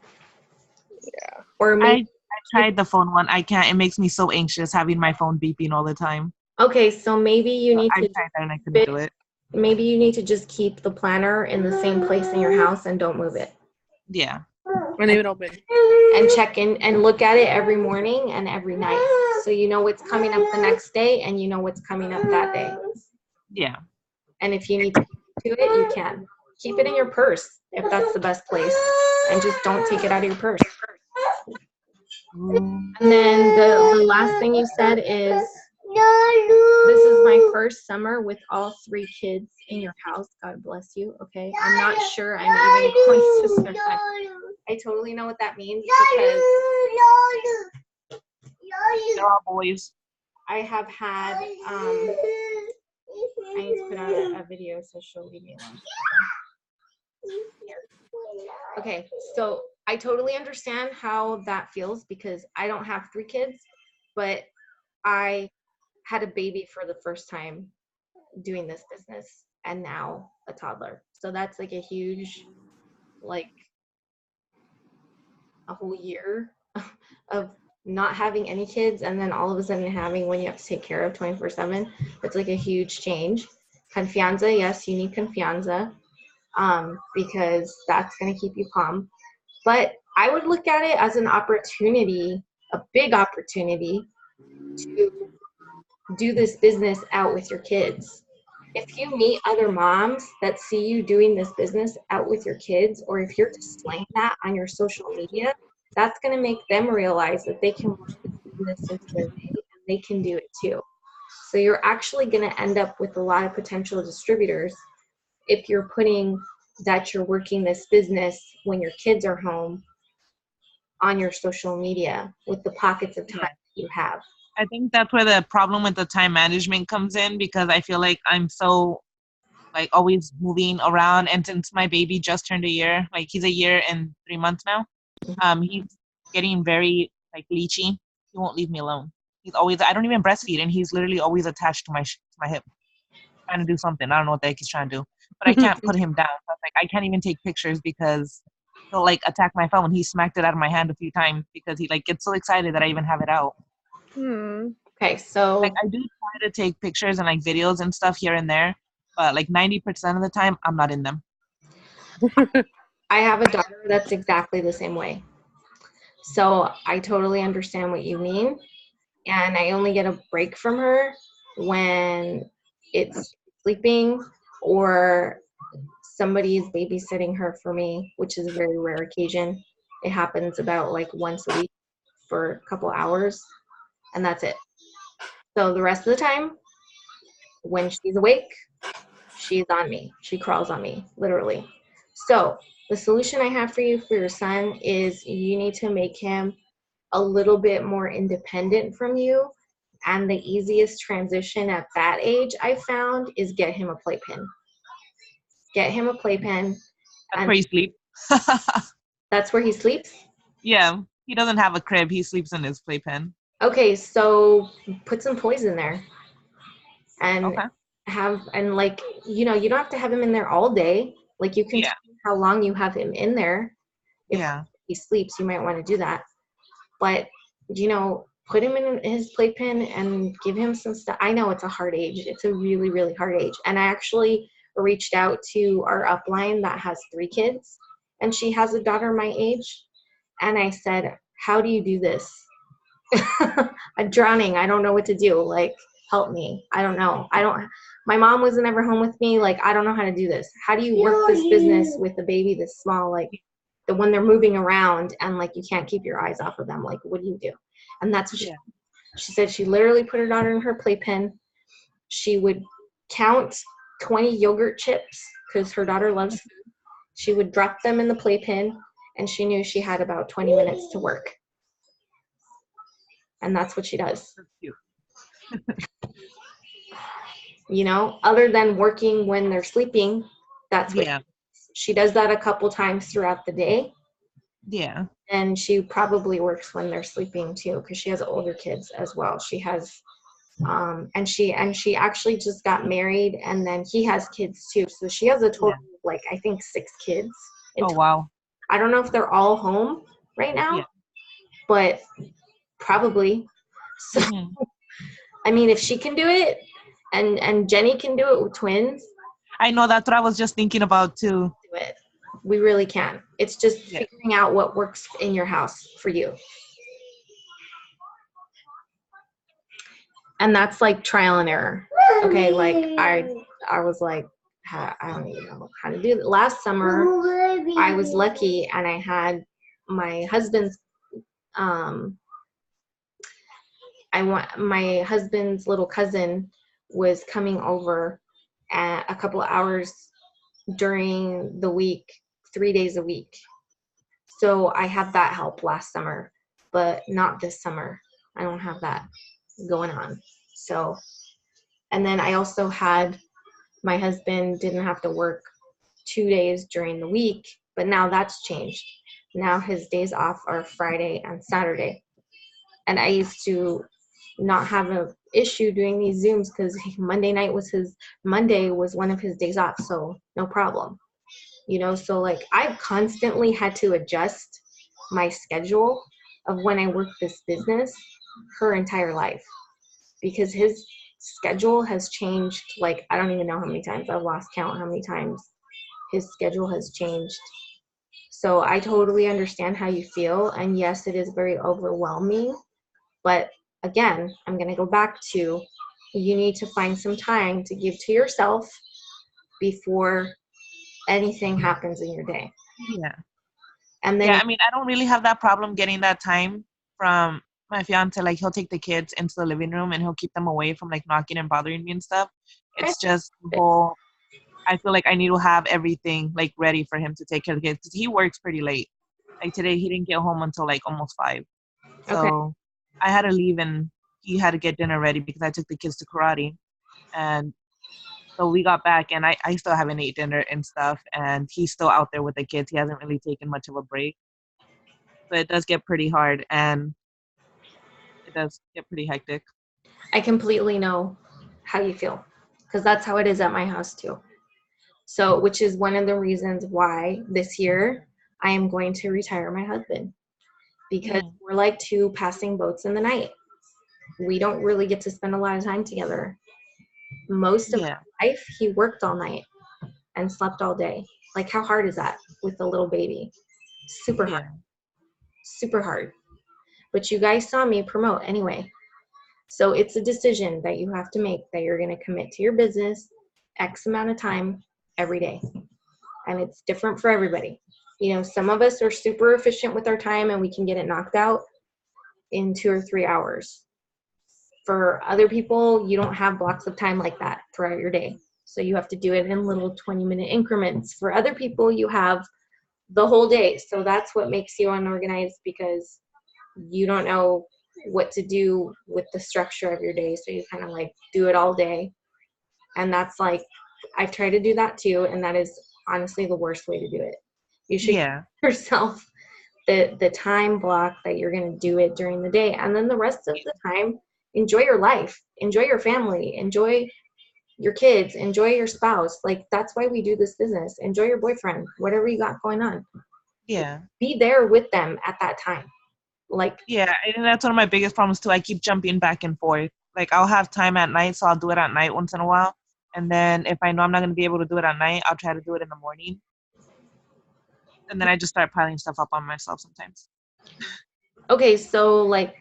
Yeah. Or maybe I tried the phone one. I can't. It makes me so anxious having my phone beeping all the time. okay, so maybe you need I to tried that and I couldn't do it. maybe you need to just keep the planner in the same place in your house and don't move it. Yeah. And leave it open. And check in and look at it every morning and every night. So you know what's coming up the next day and you know what's coming up that day. Yeah. And if you need to do it, you can. Keep it in your purse if that's the best place. And just don't take it out of your purse. And then the last thing you said is, this is my first summer with all 3 kids in your house. God bless you. Okay. I'm not sure I'm even going to start that. I totally know what that means because They're all boys. I have had, I need to put out a video so she'll leave me alone. Okay, so I totally understand how that feels because I don't have 3 kids, but I had a baby for the first time doing this business and now a toddler. So that's like a huge, like a whole year of not having any kids and then all of a sudden having one you have to take care of 24/7. It's like a huge change. Confianza, yes, you need confianza because that's going to keep you calm. But I would look at it as an opportunity, a big opportunity to do this business out with your kids. If you meet other moms that see you doing this business out with your kids, or if you're displaying that on your social media, that's going to make them realize that they can work this business into their day and they can do it too. So you're actually going to end up with a lot of potential distributors if you're putting that you're working this business when your kids are home on your social media with the pockets of time you have. I think that's where the problem with the time management comes in because I feel like I'm so like always moving around. And since my baby just turned a year, like he's a year and 3 months now, he's getting very like leechy. He won't leave me alone. He's always, I don't even breastfeed and he's literally always attached to my hip, trying to do something. I don't know what the heck he's trying to do, but I can't put him down. So like I can't even take pictures because he'll like attack my phone. He smacked it out of my hand a few times because he like gets so excited that I even have it out. Okay, so like I do try to take pictures and like videos and stuff here and there, but like 90% of the time I'm not in them. I have a daughter that's exactly the same way. So I totally understand what you mean. And I only get a break from her when it's sleeping or somebody is babysitting her for me, which is a very rare occasion. It happens about like once a week for a couple hours, and that's it. So the rest of the time, when she's awake, she's on me. She crawls on me, literally. So the solution I have for you for your son is you need to make him a little bit more independent from you. And the easiest transition at that age I found is get him a playpen. Get him a playpen. That's where he sleeps. That's where he sleeps? Yeah, he doesn't have a crib. He sleeps in his playpen. Okay, so put some toys in there. And like, you know, you don't have to have him in there all day. Like you can tell how long you have him in there. If he sleeps, you might want to do that. But, you know, put him in his playpen and give him some stuff. I know it's a hard age. It's a really, really hard age. And I actually reached out to our upline that has 3 kids, and she has a daughter my age. And I said, how do you do this? I'm drowning. I don't know what to do. Like, help me. I don't know. My mom wasn't ever home with me. Like, I don't know how to do this. How do you work this business with a baby this small, like the one they're moving around and like you can't keep your eyes off of them? Like, what do you do? And that's what she said. She literally put her daughter in her playpen. She would count 20 yogurt chips because her daughter loves food. She would drop them in the playpen and she knew she had about 20 minutes to work. And that's what she does. You know, other than working when they're sleeping, that's what she does that a couple times throughout the day. Yeah. And she probably works when they're sleeping too, because she has older kids as well. She has and she actually just got married, and then he has kids too. So she has a total of like I think 6 kids. Oh wow. I don't know if they're all home right now, but probably. So I mean, if she can do it, and Jenny can do it with twins. I know, that's what I was just thinking about too. Do it. We really can. It's just figuring out what works in your house for you. And that's like trial and error. Okay, like I was like, I don't even know how to do it. Last summer, I was lucky and I had my husband's my husband's little cousin was coming over at a couple of hours during the week, 3 days a week. So I had that help last summer, but not this summer. I don't have that going on. So, and then I also had my husband didn't have to work 2 days during the week, but now that's changed. Now his days off are Friday and Saturday. And I used to not have an issue doing these Zooms because Monday was one of his days off, so no problem. You know, so like I've constantly had to adjust my schedule of when I work this business her entire life because his schedule has changed. Like, I don't even know how many times. I've lost count how many times his schedule has changed. So I totally understand how you feel. And yes, it is very overwhelming. But again, I'm going to go back to you need to find some time to give to yourself before anything happens in your day. Yeah. And then I mean, I don't really have that problem getting that time from my fiance. Like, he'll take the kids into the living room and he'll keep them away from like knocking and bothering me and stuff. It's just the whole, I feel like I need to have everything like ready for him to take care of the kids because he works pretty late. Like today, he didn't get home until like almost 5. So I had to leave and he had to get dinner ready because I took the kids to karate. And so we got back and I still haven't ate dinner and stuff. And he's still out there with the kids. He hasn't really taken much of a break. So it does get pretty hard and it does get pretty hectic. I completely know how you feel because that's how it is at my house too. So, which is one of the reasons why this year I am going to retire my husband because we're like 2 passing boats in the night. We don't really get to spend a lot of time together. Most of his life, he worked all night and slept all day. Like, how hard is that with a little baby? Super hard. Super hard. But you guys saw me promote anyway. So it's a decision that you have to make that you're going to commit to your business X amount of time every day. And it's different for everybody. You know, some of us are super efficient with our time and we can get it knocked out in 2 or 3 hours. For other people, you don't have blocks of time like that throughout your day. So you have to do it in little 20-minute increments. For other people, you have the whole day. So that's what makes you unorganized because you don't know what to do with the structure of your day. So you kind of like do it all day. And that's like, I've tried to do that too. And that is honestly the worst way to do it. You should give yourself the time block that you're going to do it during the day. And then the rest of the time, enjoy your life, enjoy your family, enjoy your kids, enjoy your spouse. Like, that's why we do this business. Enjoy your boyfriend, whatever you got going on. Yeah. Be there with them at that time. Like, yeah, I think that's one of my biggest problems too. I keep jumping back and forth. Like, I'll have time at night, so I'll do it at night once in a while. And then if I know I'm not going to be able to do it at night, I'll try to do it in the morning. And then I just start piling stuff up on myself sometimes. Okay, so like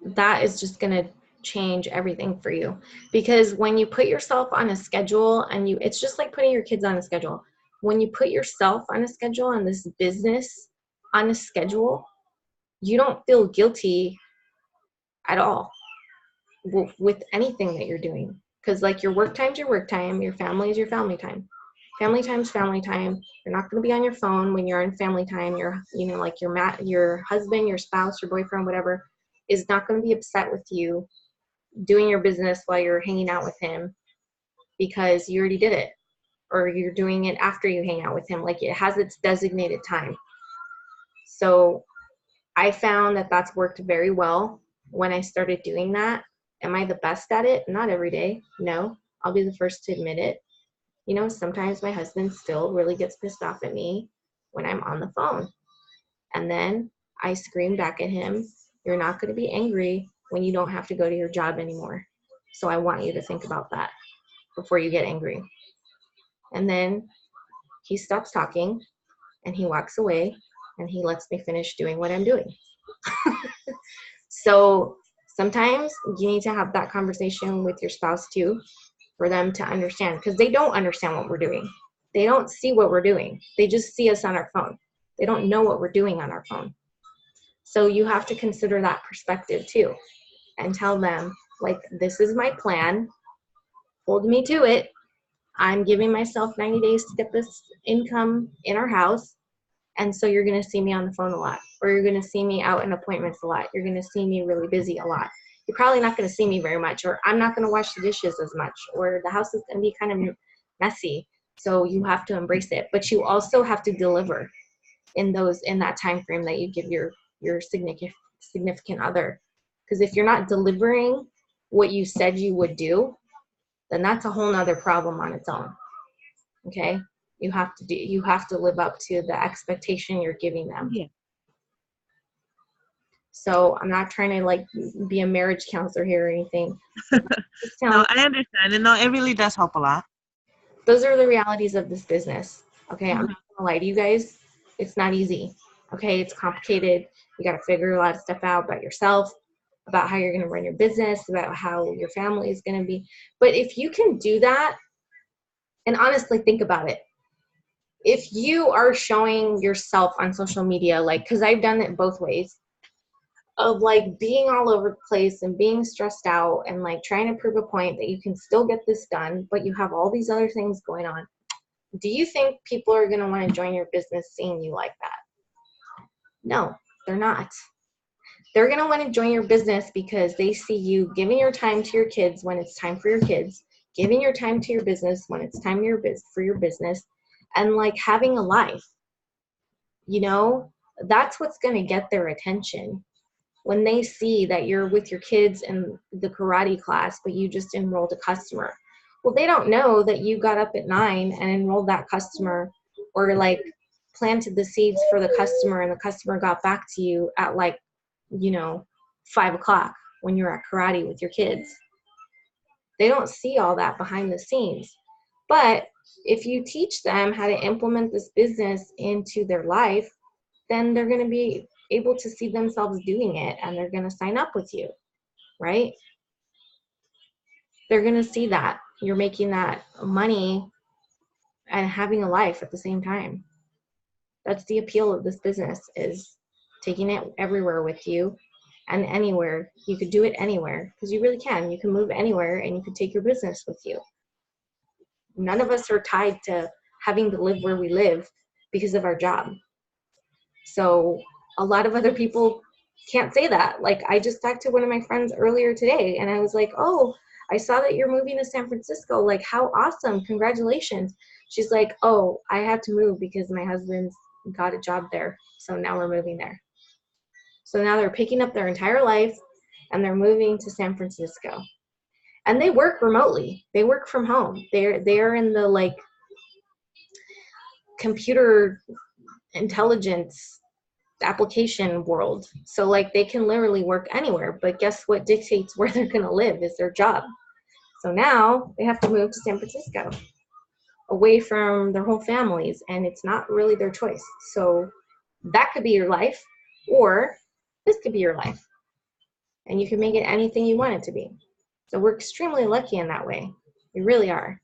that is just going to change everything for you. Because when you put yourself on a schedule and it's just like putting your kids on a schedule. When you put yourself on a schedule and this business on a schedule, you don't feel guilty at all with anything that you're doing. Because like your work time's your work time, your family is your family time. Family time's family time. You're not going to be on your phone when you're in family time. Like your husband, your spouse, your boyfriend, whatever, is not going to be upset with you doing your business while you're hanging out with him because you already did it, or you're doing it after you hang out with him. Like it has its designated time. So I found that that's worked very well when I started doing that. Am I the best at it? Not every day. No, I'll be the first to admit it. Sometimes my husband still really gets pissed off at me when I'm on the phone. And then I scream back at him, you're not going to be angry when you don't have to go to your job anymore. So I want you to think about that before you get angry. And then he stops talking and he walks away and he lets me finish doing what I'm doing. So sometimes you need to have that conversation with your spouse too, for them to understand, because they don't understand what we're doing. They don't see what we're doing. They just see us on our phone. They don't know what we're doing on our phone. So you have to consider that perspective too and tell them, like, this is my plan. Hold me to it. I'm giving myself 90 days to get this income in our house. And so you're going to see me on the phone a lot, or you're going to see me out in appointments a lot. You're going to see me really busy a lot. You're probably not going to see me very much, or I'm not going to wash the dishes as much, or the house is going to be kind of messy. So you have to embrace it, but you also have to deliver in that time frame that you give your significant other. Because if you're not delivering what you said you would do, then that's a whole nother problem on its own. Okay? You have to live up to the expectation you're giving them. Yeah. So I'm not trying to like be a marriage counselor here or anything. No, I understand. And no, it really does help a lot. Those are the realities of this business. Okay, I'm not gonna lie to you guys. It's not easy. Okay, it's complicated. You got to figure a lot of stuff out about yourself, about how you're going to run your business, about how your family is going to be. But if you can do that, and honestly think about it, if you are showing yourself on social media, like, because I've done it both ways, of like being all over the place and being stressed out and like trying to prove a point that you can still get this done, but you have all these other things going on. Do you think people are going to want to join your business seeing you like that? No, they're not. They're going to want to join your business because they see you giving your time to your kids when it's time for your kids, giving your time to your business when it's time for your business, and like having a life. That's what's going to get their attention. When they see that you're with your kids in the karate class, but you just enrolled a customer. Well, they don't know that you got up at 9 and enrolled that customer, or like planted the seeds for the customer, and the customer got back to you at 5 o'clock when you're at karate with your kids. They don't see all that behind the scenes. But if you teach them how to implement this business into their life, then they're going to be able to see themselves doing it, and they're going to sign up with you, right? They're going to see that you're making that money and having a life at the same time. That's the appeal of this business, is taking it everywhere with you, and anywhere. You could do it anywhere, because you really can. You can move anywhere and you could take your business with you. None of us are tied to having to live where we live because of our job. So a lot of other people can't say that. Like, I just talked to one of my friends earlier today, and I was like, oh, I saw that you're moving to San Francisco. Like, how awesome. Congratulations. She's like, oh, I have to move because my husband's got a job there. So now we're moving there. So now they're picking up their entire life and they're moving to San Francisco. And they work remotely. They work from home. They're in the like computer intelligence application world. So like they can literally work anywhere, but guess what dictates where they're going to live is their job. So now they have to move to San Francisco, away from their whole families, and it's not really their choice. So that could be your life, or this could be your life. and you can make it anything you want it to be. So we're extremely lucky in that way. We really are.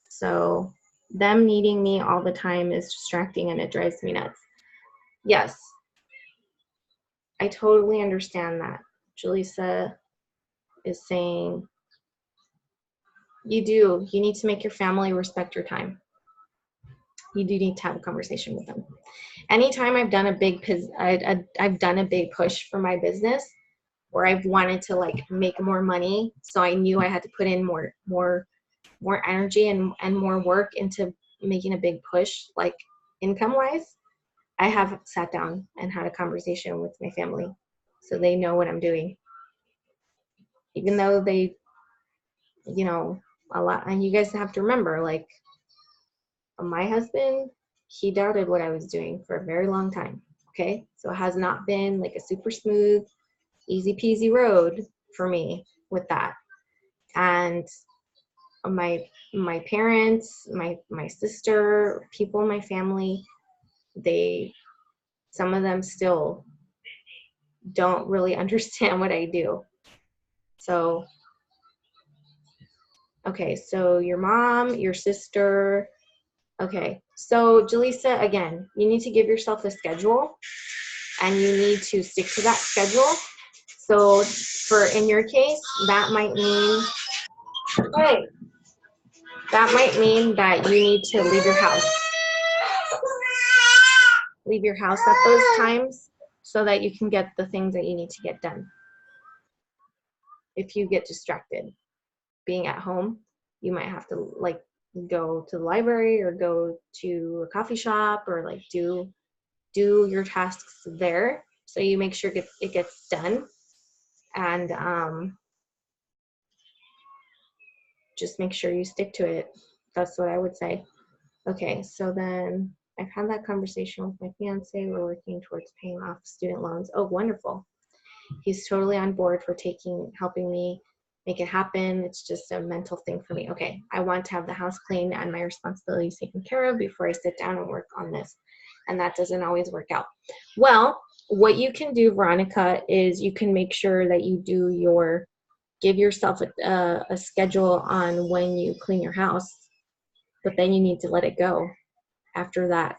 So them needing me all the time is distracting and it drives me nuts. Yes, I totally understand that. Jaleesa is saying, you need to make your family respect your time. You do need to have a conversation with them. Anytime I've done a I've done a big push for my business where I've wanted to like make more money, so I knew I had to put in more energy and more work into making a big push, like income wise, I have sat down and had a conversation with my family so they know what I'm doing. Even though they, a lot, and you guys have to remember, like, my husband, he doubted what I was doing for a very long time. Okay. So it has not been like a super smooth, easy peasy road for me with that. And my parents, my sister, people in my family, some of them still don't really understand what I do. So, okay, so your mom, your sister, okay. So Jaleesa, again, you need to give yourself a schedule and you need to stick to that schedule. So in your case, that might mean, that you need to leave your house. Leave your house at those times so that you can get the things that you need to get done. If you get distracted being at home, you might have to like go to the library or go to a coffee shop or like do your tasks there so you make sure it gets done. And just make sure you stick to it. That's what I would say. Okay, so then I've had that conversation with my fiance. We're working towards paying off student loans. Oh, wonderful. He's totally on board for helping me make it happen. It's just a mental thing for me. Okay, I want to have the house clean and my responsibilities taken care of before I sit down and work on this. And that doesn't always work out. Well, what you can do, Veronica, is you can make sure that you give yourself a schedule on when you clean your house, but then you need to let it go after that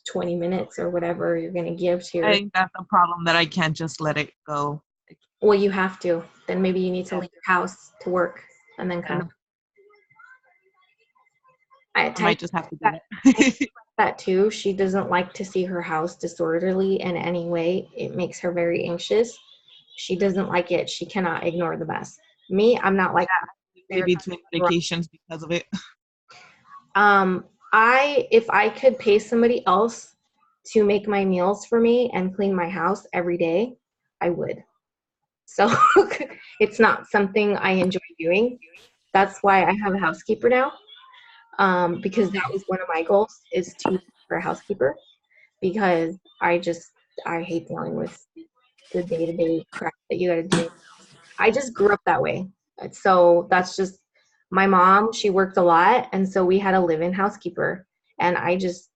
20 minutes or whatever you're going to give to your. I think that's a problem, that I can't just let it go. Well, you have to. Then maybe you need to leave your house to work and then come. I might just have to do it. That too. She doesn't like to see her house disorderly in any way. It makes her very anxious. She doesn't like it. She cannot ignore the mess. Me, I'm not like that. Maybe between medications because of it. If I could pay somebody else to make my meals for me and clean my house every day, I would. So it's not something I enjoy doing. That's why I have a housekeeper now. Because that was one of my goals, is to be a housekeeper, because I hate dealing with the day-to-day crap that you gotta do. I just grew up that way. So that's just, my mom, she worked a lot, and so we had a live-in housekeeper, and I just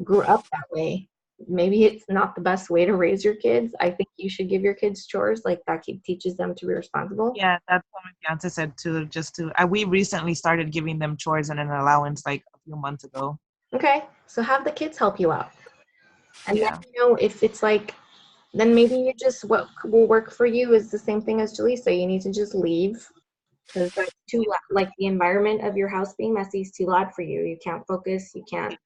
grew up that way. Maybe it's not the best way to raise your kids. I think you should give your kids chores, like that teaches them to be responsible. Yeah, that's what my fiance said too. We recently started giving them chores and an allowance like a few months ago. Okay, so have the kids help you out. And then, if it's like, then maybe you just, what will work for you is the same thing as Jaleesa. You need to just leave, because that's too loud. Like, the environment of your house being messy is too loud for you. You can't focus, you can't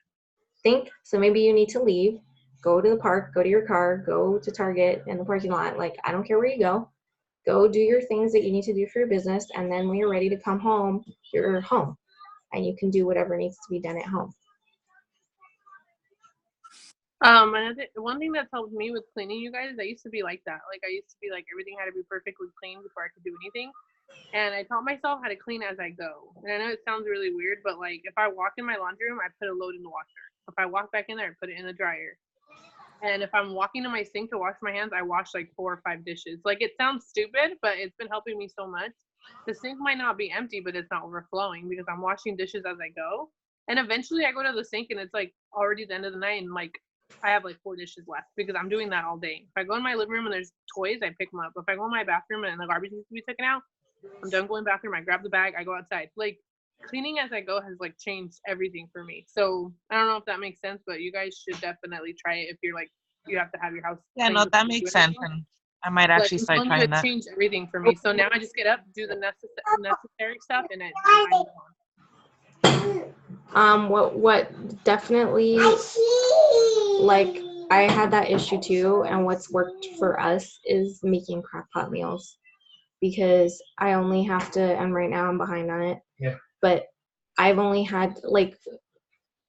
think. So maybe you need to leave, go to the park, go to your car, go to Target in the parking lot. Like, I don't care where you go do your things that you need to do for your business. And then when you're ready to come home, you're home and you can do whatever needs to be done at home. One thing that's helped me with cleaning, you guys, I used to be like that. Like, I used to be like, everything had to be perfectly clean before I could do anything. And I taught myself how to clean as I go. And I know it sounds really weird, but like, if I walk in my laundry room, I put a load in the washer. If I walk back in there, I put it in the dryer. And if I'm walking to my sink to wash my hands, I wash like 4 or 5 dishes. Like, it sounds stupid, but it's been helping me so much. The sink might not be empty, but it's not overflowing because I'm washing dishes as I go. And eventually I go to the sink and it's like already the end of the night, and like I have like 4 dishes left because I'm doing that all day. If I go in my living room and there's toys, I pick them up. If I go in my bathroom and the garbage needs to be taken out, I'm done going bathroom. I grab the bag, I go outside. Like cleaning as I go has like changed everything for me. So I don't know if that makes sense, but you guys should definitely try it if you're like you have to have your house. Yeah, clean no, before that you do makes sense, anything. and I might Like actually I'm start telling you, trying it that. changed everything for me. So now I just get up, do the necessary stuff, and I move on. What definitely, like, I had that issue too, and what's worked for us is making crock pot meals, because I only have to, and right now I'm behind on it. Yeah. But I've only had, like,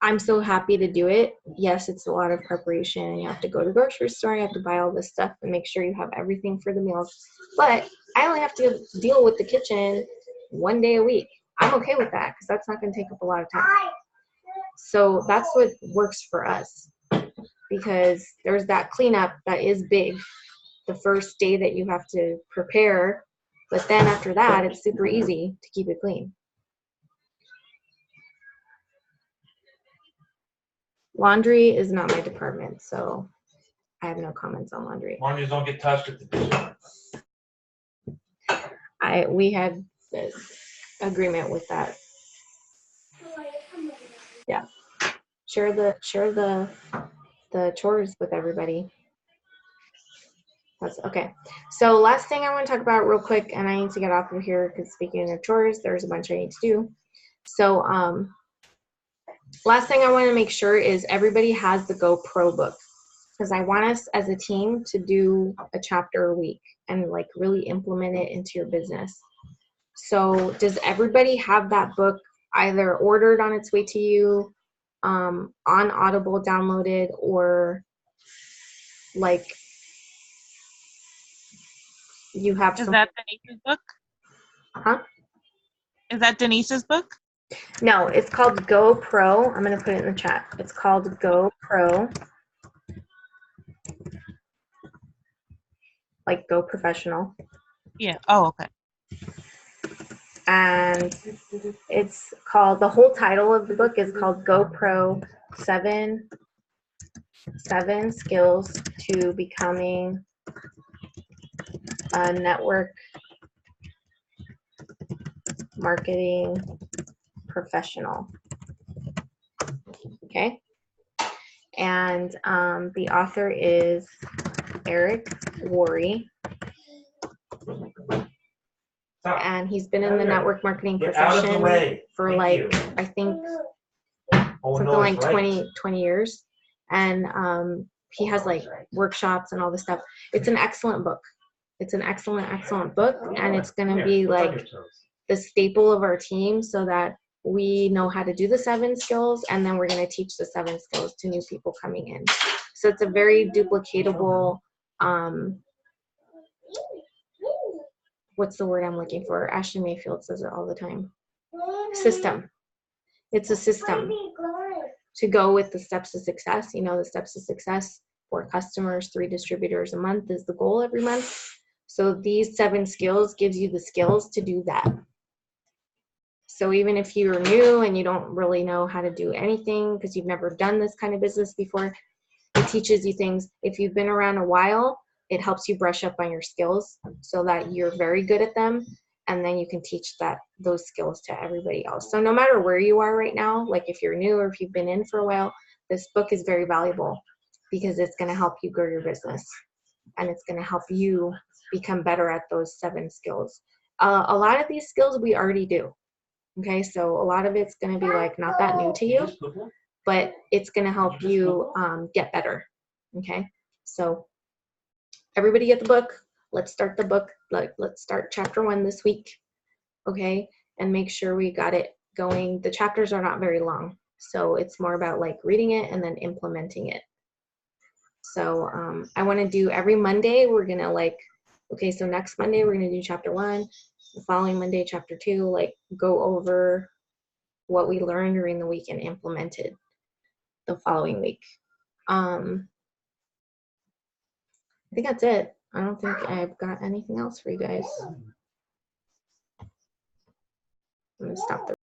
I'm so happy to do it. Yes, it's a lot of preparation, and you have to go to the grocery store, you have to buy all this stuff and make sure you have everything for the meals. But I only have to deal with the kitchen 1 day a week. I'm okay with that because that's not going to take up a lot of time. So that's what works for us, because there's that cleanup that is big the first day that you have to prepare, but then after that it's super easy to keep it clean. Laundry is not my department, so I have no comments on laundry. Laundries don't get touched at the dish. We had this agreement with that. Yeah. Share the chores with everybody. That's okay. So last thing I want to talk about real quick, and I need to get off of here because speaking of chores, there's a bunch I need to do. So last thing I want to make sure is everybody has the GoPro book, because I want us as a team to do a chapter a week and like really implement it into your business. So does everybody have that book either ordered on its way to you, on Audible downloaded, or like you have Is some? that Denise's book? Huh? Is that Denise's book? No, it's called GoPro. I'm going to put it in the chat. It's called GoPro. Like Go Professional. Yeah. Oh, okay. And it's called, the whole title of the book is called GoPro 7 Skills to Becoming a Network Marketing Professional. Okay. And the author is Eric Worre. And he's been in the network marketing profession for like, I think, something like 20 years. And he has like workshops and all this stuff. It's an excellent book. It's an excellent book. And it's going to be like the staple of our team so that we know how to do the 7 skills. And then we're going to teach the 7 skills to new people coming in. So it's a very duplicatable, what's the word I'm looking for? Ashley Mayfield says it all the time. System. It's a system to go with the steps to success. You know, the steps to success: 4 customers, 3 distributors a month is the goal every month. So these 7 skills gives you the skills to do that. So even if you're new and you don't really know how to do anything because you've never done this kind of business before, it teaches you things. If you've been around a while, it helps you brush up on your skills so that you're very good at them, and then you can teach those skills to everybody else. So no matter where you are right now, like if you're new or if you've been in for a while, this book is very valuable because it's going to help you grow your business, and it's going to help you become better at those 7 skills. A lot of these skills we already do. Okay, so a lot of it's going to be like not that new to you, but it's going to help you get better. Okay, so everybody get the book. Let's start the book. Let's start chapter 1 this week. Okay, and make sure we got it going. The chapters are not very long, so it's more about like reading it and then implementing it. So I want to do every Monday. We're gonna okay, so next Monday we're gonna do chapter 1. The following Monday, chapter 2. Like go over what we learned during the week and implemented the following week. I think that's it. I don't think I've got anything else for you guys. I'm gonna stop the